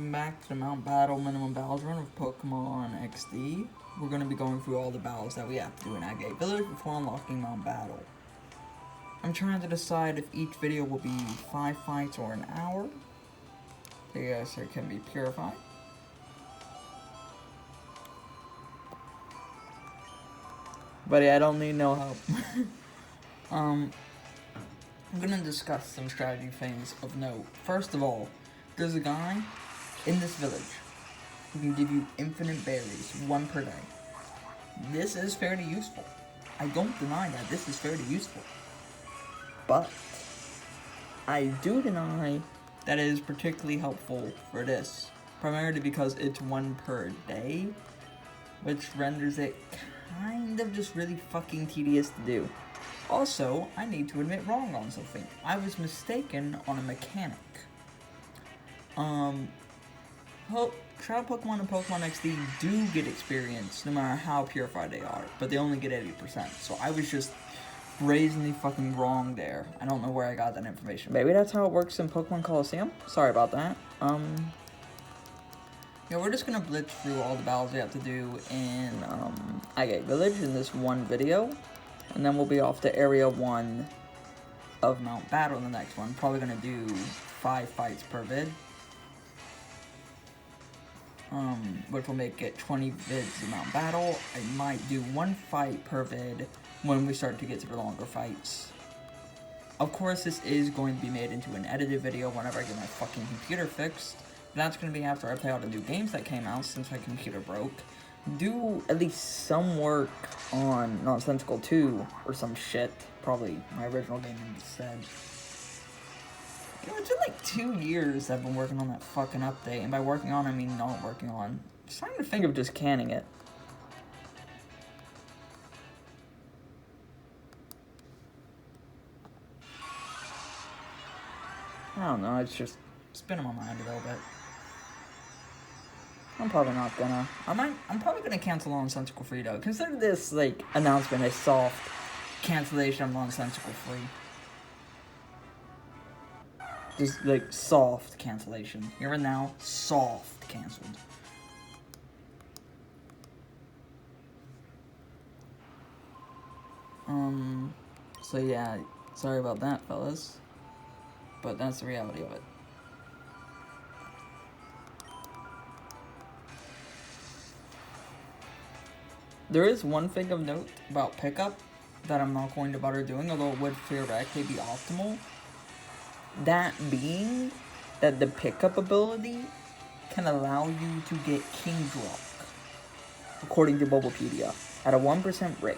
welcome back to the Mount Battle Minimum Battles run of Pokemon XD. We're going to be going through all the battles that we have to do in Agate Village before unlocking Mount Battle. I'm trying to decide if each video will be 5 fights or an hour. Yes, it can be purified. But yeah, I don't need no help. I'm going to discuss some strategy things of note. First of all, there's a guy in this village who can give you infinite berries, 1 per day. This is fairly useful. I don't deny that this is fairly useful. But I do deny that it is particularly helpful for this. Primarily because it's 1 per day, which renders it kind of just really fucking tedious to do. Also, I need to admit wrong on something. I was mistaken on a mechanic. Shadow Pokemon and Pokemon XD do get experience no matter how purified they are, but they only get 80%. So I was just brazenly fucking wrong there. I don't know where I got that information. Maybe that's how it works in Pokemon Coliseum? Sorry about that. Yeah, we're just gonna blitz through all the battles we have to do in Agate Village in this one video. And then we'll be off to Area 1 of Mount Battle in the next one. Probably gonna do 5 fights per vid. Which will make it 20 vids in Mount Battle. I might do 1 fight per vid when we start to get to the longer fights. Of course, this is going to be made into an edited video whenever I get my fucking computer fixed. That's going to be after I play all the new games that came out since my computer broke. Do at least some work on Nonsensical 2 or some shit. Probably my original game instead. You know, it's been like 2 years I've been working on that fucking update. And by working on, I mean not working on. I'm starting to think of just canning it. I don't know, it's just spinning my mind a little bit. I'm probably not gonna. I'm probably gonna cancel Nonsensical Free though. Consider this, like, announcement a soft cancellation of Nonsensical Free. Just, like, soft cancellation. Here and now, soft canceled. So yeah, sorry about that, fellas. But that's the reality of it. There is one thing of note about pickup that I'm not going to bother doing, although it would theoretically be optimal. That being that the pickup ability can allow you to get King's Rock, according to Bulbapedia, at a 1% rate,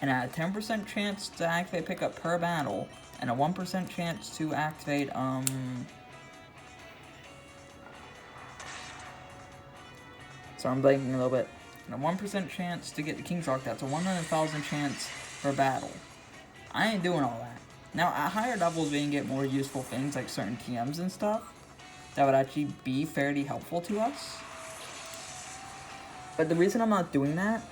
and at a 10% chance to activate pickup per battle, and a 1% chance to activate, so I'm blanking a little bit. And a 1% chance to get the King's Rock, that's a 100,000 chance per battle. I ain't doing all that. Now, at higher levels, we can get more useful things like certain TMs and stuff that would actually be fairly helpful to us. But the reason I'm not doing that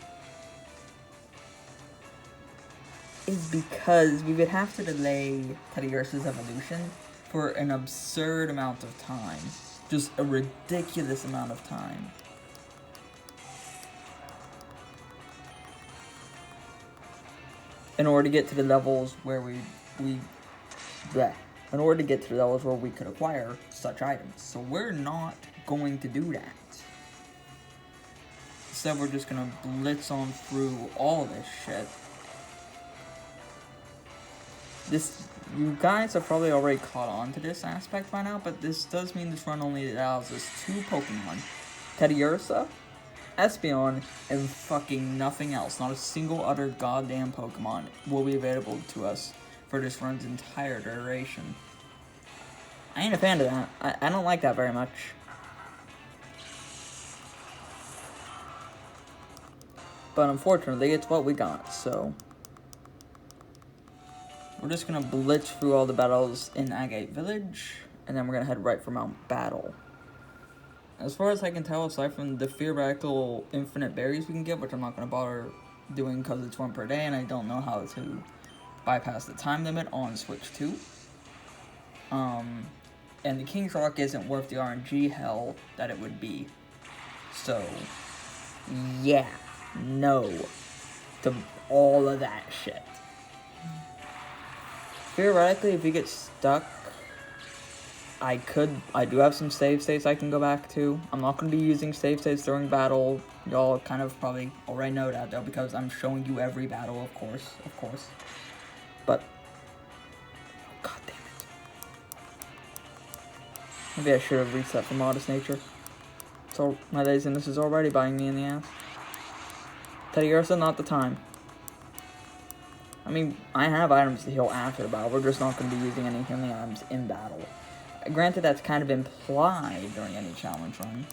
is because we would have to delay Teddiursa's evolution for an absurd amount of time. Just a ridiculous amount of time. In order to get to the levels where we could acquire such items. So we're not going to do that. Instead, we're just gonna blitz on through all of this shit. You guys have probably already caught on to this aspect by now, but this does mean this run only allows us 2 Pokemon. Teddiursa, Espeon, and fucking nothing else. Not a single other goddamn Pokemon will be available to us for this run's entire duration. I ain't a fan of that. I don't like that very much. But unfortunately, it's what we got, so we're just gonna blitz through all the battles in Agate Village, and then we're gonna head right for Mount Battle. As far as I can tell, aside from the theoretical infinite berries we can get, which I'm not going to bother doing because it's 1 per day, and I don't know how to bypass the time limit on Switch 2. And the King's Rock isn't worth the RNG hell that it would be. So, yeah, no to all of that shit. Theoretically, if you get stuck, I do have some save states I can go back to. I'm not going to be using save states during battle. Y'all kind of probably already know that, though, because I'm showing you every battle, of course. But, god damn it. Maybe I should have reset for Modest Nature. So, my laziness is already biting me in the ass. Teddy Ursa, not the time. I mean, I have items to heal after the battle. We're just not going to be using any healing items in battle. Granted, that's kind of implied during any challenge run.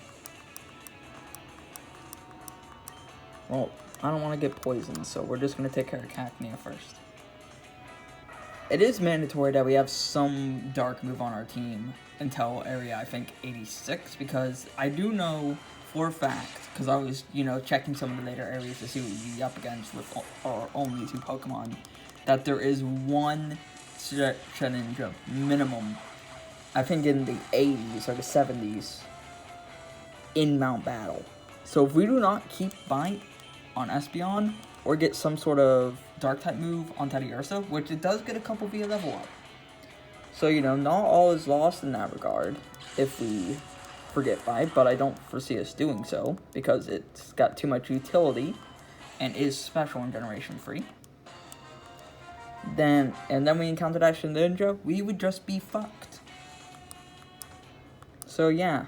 Well, I don't want to get poisoned, so we're just going to take care of Cacnea first. It is mandatory that we have some dark move on our team until area, I think, 86, because I do know for a fact, because I was, checking some of the later areas to see what we'd be up against with our only 2 Pokemon, that there is one Shedinja minimum, I think in the 80s or the 70s, in Mount Battle. So if we do not keep Bite on Espeon, or get some sort of Dark-type move on Teddy Ursa, which it does get a couple via level up. So, not all is lost in that regard, if we forget Bite, but I don't foresee us doing so, because it's got too much utility, and is special in Generation 3. And then we encountered that Shedinja, we would just be fucked. So yeah,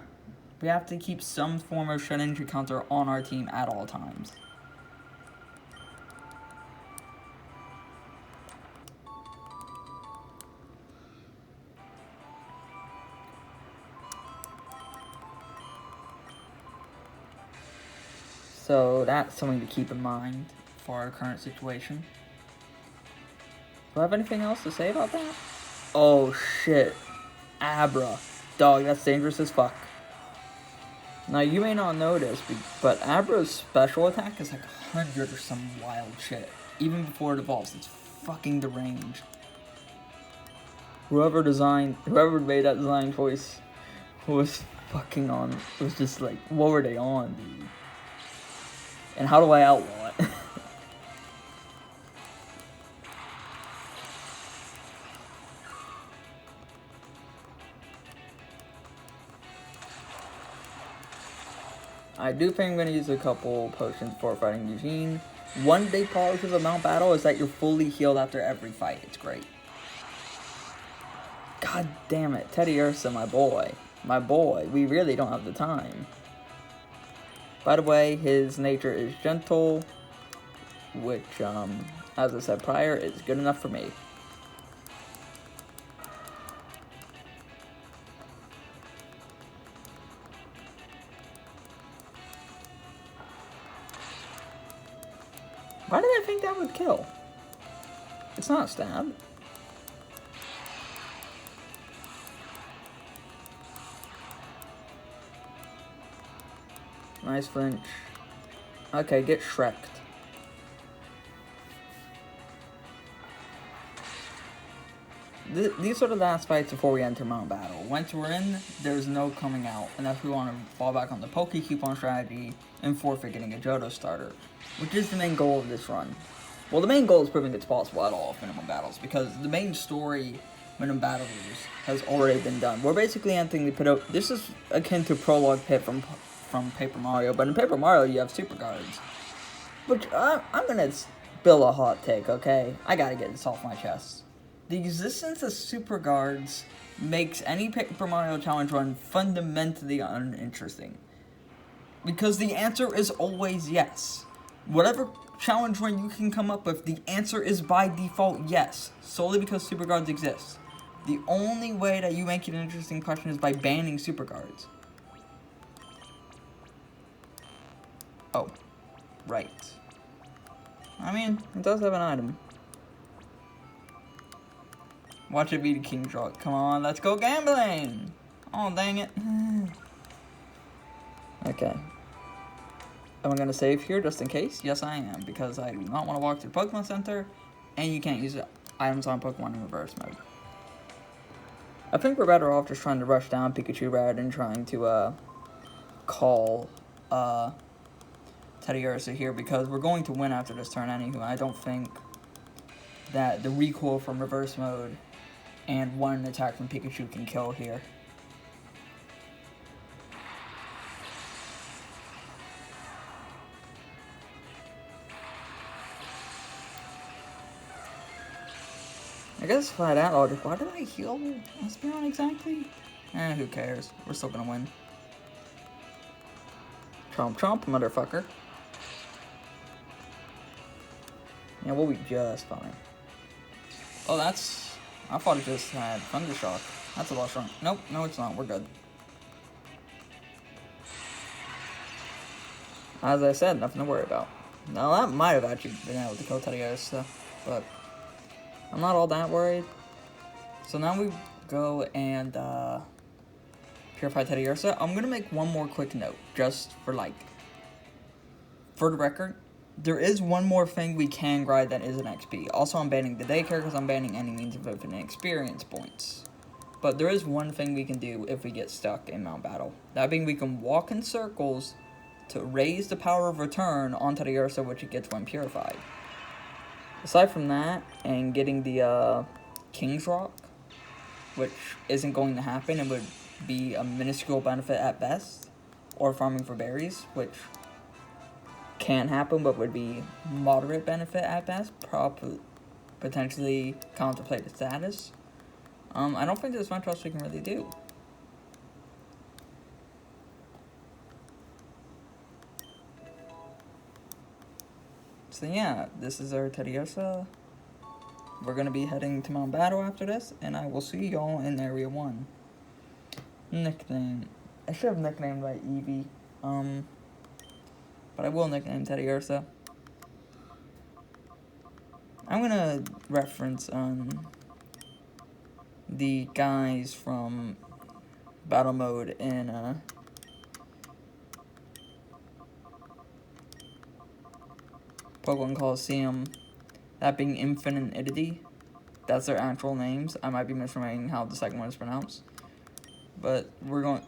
we have to keep some form of Shedinja counter on our team at all times. So that's something to keep in mind for our current situation. Do I have anything else to say about that? Oh shit. Abra. Dog, that's dangerous as fuck. Now, you may not know this, but Abra's special attack is like 100 or some wild shit. Even before it evolves, it's fucking deranged. Whoever made that design choice was just like, what were they on, dude? And how do I outlaw it? I do think I'm going to use a couple potions before fighting Eugene. One big positive of Mount Battle is that you're fully healed after every fight. It's great. God damn it. Teddy Ursa, my boy. My boy. We really don't have the time. By the way, his nature is gentle, which, as I said prior, is good enough for me. Why did I think that would kill? It's not a stab. Nice flinch. Okay, get Shrek'd. These are the last fights before we enter Mount Battle. Once we're in, there's no coming out, unless we want to fall back on the Poke Coupon strategy and forfeit getting a Johto starter, which is the main goal of this run. Well, the main goal is proving it's possible at all minimum battles, because the main story minimum battles has already been done. We're basically entering the pit. This is akin to Prologue Pit from Paper Mario, but in Paper Mario you have Super Guards, which I'm gonna spill a hot take. Okay, I gotta get this off my chest. The existence of Super Guards makes any Paper Mario challenge run fundamentally uninteresting, because the answer is always yes. Whatever challenge run you can come up with, the answer is by default yes, solely because Super Guards exist. The only way that you make it an interesting question is by banning Super Guards. Oh, right. I mean, it does have an item. Watch it be the King's Rock. Come on, let's go gambling! Oh, dang it. Okay. Am I going to save here just in case? Yes, I am, because I do not want to walk to the Pokemon Center, and you can't use items on Pokemon in reverse mode. I think we're better off just trying to rush down Pikachu rather than trying to call Teddiursa here, because we're going to win after this turn anywho. I don't think that the recoil from reverse mode and one attack from Pikachu can kill here. I guess by that logic, why did I heal Espeon exactly? Who cares? We're still gonna win. Chomp chomp, motherfucker. Yeah, we'll be just fine. Oh, that's... I thought it just had Thunder Shock. That's a lot strong. Nope, no it's not. We're good. As I said, nothing to worry about. Now, that might have actually been able to kill Teddiursa, but I'm not all that worried. So now we go and purify Teddiursa. I'm gonna make one more quick note, just for the record. There is one more thing we can grind that isn't XP. Also, I'm banning the daycare because I'm banning any means of infinite experience points. But there is one thing we can do if we get stuck in Mount Battle. That being, we can walk in circles to raise the power of return on Teddiursa, which it gets when purified. Aside from that, and getting the King's Rock, which isn't going to happen, it would be a minuscule benefit at best, or farming for berries, which can happen, but would be moderate benefit at best, potentially contemplate the status. I don't think there's much else we can really do. So yeah, this is our Teddiursa. We're gonna be heading to Mount Battle after this, and I will see y'all in Area 1. Nickname. I should have nicknamed by Eevee. But I will nickname Teddiursa. I'm gonna reference the guys from Battle Mode in Pokemon Coliseum, that being Infinite Idity. That's their actual names. I might be misremembering how the second one is pronounced. But we're going,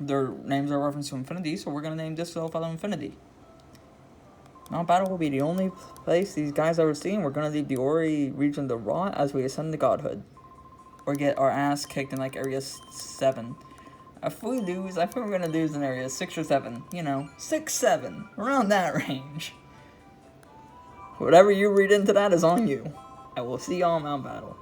their names are referenced to Infinity, so we're going to name this little fellow Infinity. Mount Battle will be the only place these guys ever seen. We're going to leave the Ori region to rot as we ascend to Godhood. Or get our ass kicked in Area 7. If we lose, I think we're going to lose in Area 6 or 7. 6, 7. Around that range. Whatever you read into that is on you. I will see y'all in Mount Battle.